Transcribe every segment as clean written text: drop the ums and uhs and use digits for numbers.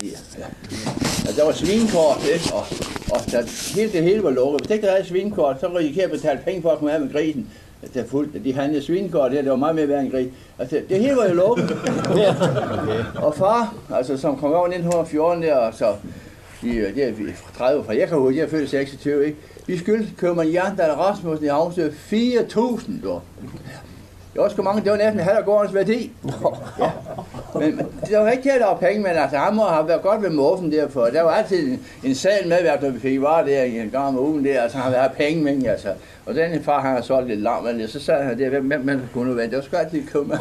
Ja. Der var svinekort, ikke? Og det hele var lukket. Hvis ikke der havde svinekort, så risikerer jeg at betale penge for at komme af med grisen. Det er fuldt. De handlede svinekort, det var meget mere værd end gris. Altså, det hele var jo lukket. Og far, altså, som kom over 1914 der, og så det er 30 fra jeg kan huske, jeg er født 26, ikke? Vi skyldte købmand Jerndahl Rasmussen i Havnsø 4.000, dog. Det var sgu mange, det var næsten halv af gårdens værdi. Ja. Men det var ikke til at der var penge, men altså ham må have været godt ved muffen derfor. Der var altid en sal medvært, når vi fik varer der i en gang om ugen der, altså han havde haft penge med, altså. Og den far, han har solgt lidt lam, men så sad han der, hvem kunne vente? Det var sgu altid købmand.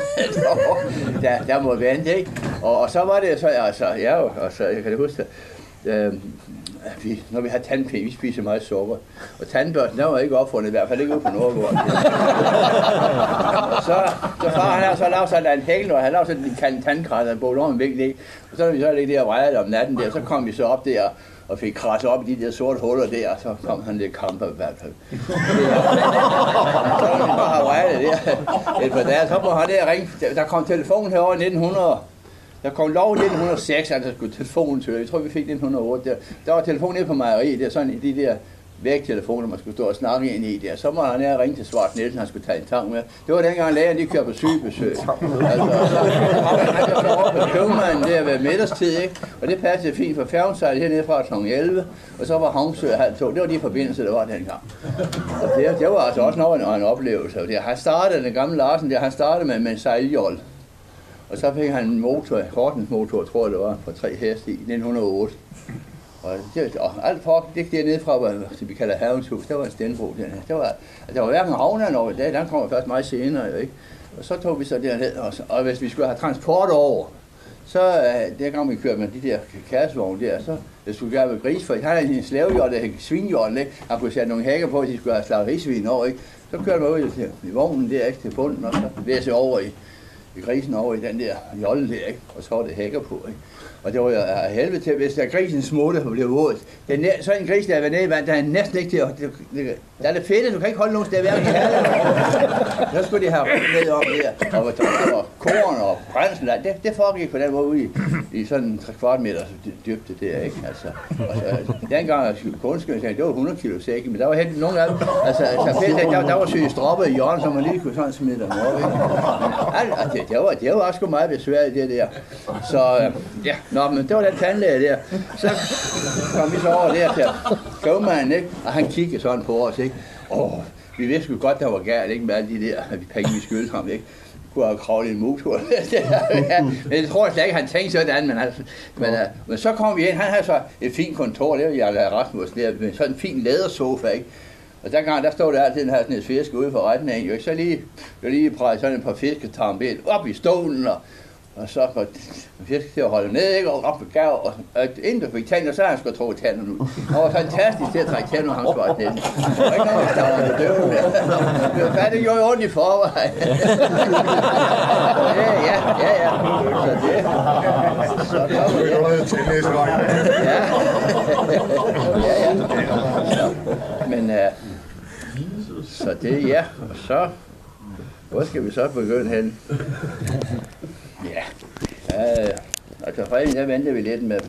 Der må vente, ikke? Og så var det så, altså, ja, og så, jeg kan det huske, når vi havde tandpine, vi spiser meget sukker. Og tandbørsten, der var ikke opfundet, i hvert fald ikke ude på Nordgård. Og så far, han har så lavet sådan en hækkel, og han lavede sådan en tandkrat, og bålet om en vægt, ikke? Og så når vi så ligge der og vrejede om natten der, så kom vi så op der, og fik krasset op i de der sorte huller der, og så kom han lidt kamper i hvert fald. Så når vi bare har vrejdet der et par dage, så må han der ringe. Der kom telefonen herovre i 1900. Der kom lov i 1906, altså skulle telefonen til. Jeg tror, vi fik 1908. Der var telefonen nede på mejeriet, det er sådan de der vægtelefoner, man skulle stå og snakke ind i der. Så må han her ringe til Svart Nielsen, han skulle tage en tang med. Det var dengang lægerne, de kørte på sygebesøg. Altså, han var oppe på købmanden der ved middagstid, ikke? Og det passede fint, for færgen sejlede hernede fra kl. 11, og så var Havnsø halv 2. Det var de forbindelser, der var dengang. Og det var altså også noget en oplevelse. Han startede, den gamle Larsen der, han startede med en sejljold. Og så fik han en motor, Hortens motor, tror jeg det var, på 3 heste i 1908. Og alt folk, det dernede fra, hvad vi kalder Havens Hus, der var en stenbro dernede. Der var hverken havnerne over i dag, den kom først meget senere, ikke? Og så tog vi så derned, og hvis vi skulle have transport over, så dengang vi kørte med de der kassevogne der, så det skulle gøre med gris, for han havde en slavejord, der hed svinjorden, ikke? Han kunne sætte nogle hækker på, at de skulle have slaget rigsvin over, ikke? Så kørte man ud i vognen der, ikke, til bunden, og så læste over i grisen over i den der jolle der, ikke? Og så var det hækker på, ikke? Og det var jo af helvede til, hvis der grisen smutte og blev vådt. Så en gris, der er nede i vand, der er næsten ikke til at... Der er det fedt, du kan ikke holde nogen steder hverken i halvdelen. Så skulle de have rundt ned om der, og korn og brændsel, det foregik på den måde ude i sådan 3/4 meter dybde der, ikke? Altså, dengang kunstskønne, det var 100 kilo sække, men der var helt nogle af dem, altså der var syge stropper i hjørnet, så man lige kunne sådan smide dem over, ikke? Det var også meget besværligt, det der. Så, ja, men det var den tandlæge der. Så kom vi så over der til købmanden, ikke? Og han kiggede sådan på os, ikke? Vi vidste jo godt, der var galt, ikke? Med alle de der penge, vi skyldte ham, ikke? Kunne have kravlet en motor. Men jeg tror slet ikke, han tænkte sådan, men så kom vi ind. Han havde så et fint kontor, det var Jerndahl Rasmussen der, med sådan en fin lædersofa, ikke? Og dengang, der stod der altid den her sådan et fisk ude for retningen, ikke? Så lige præget sådan et par fisketarmben op i stolen, og så var fisk til at holde ned, ikke? Og op på gav, og inden du fik tænder, så havde han sgu trukket tænderne ud. Han var fantastisk til at trække tænder, han skulle have tænder. Der var ikke nogen, der var bedøvende. Det var færdigt, det gjorde jo ondt i forvejen. Ja. Så det. Så kom det. Men, så det, ja, og så, hvor skal vi så begynde hen? Ja, altså freden, der venter vi lidt med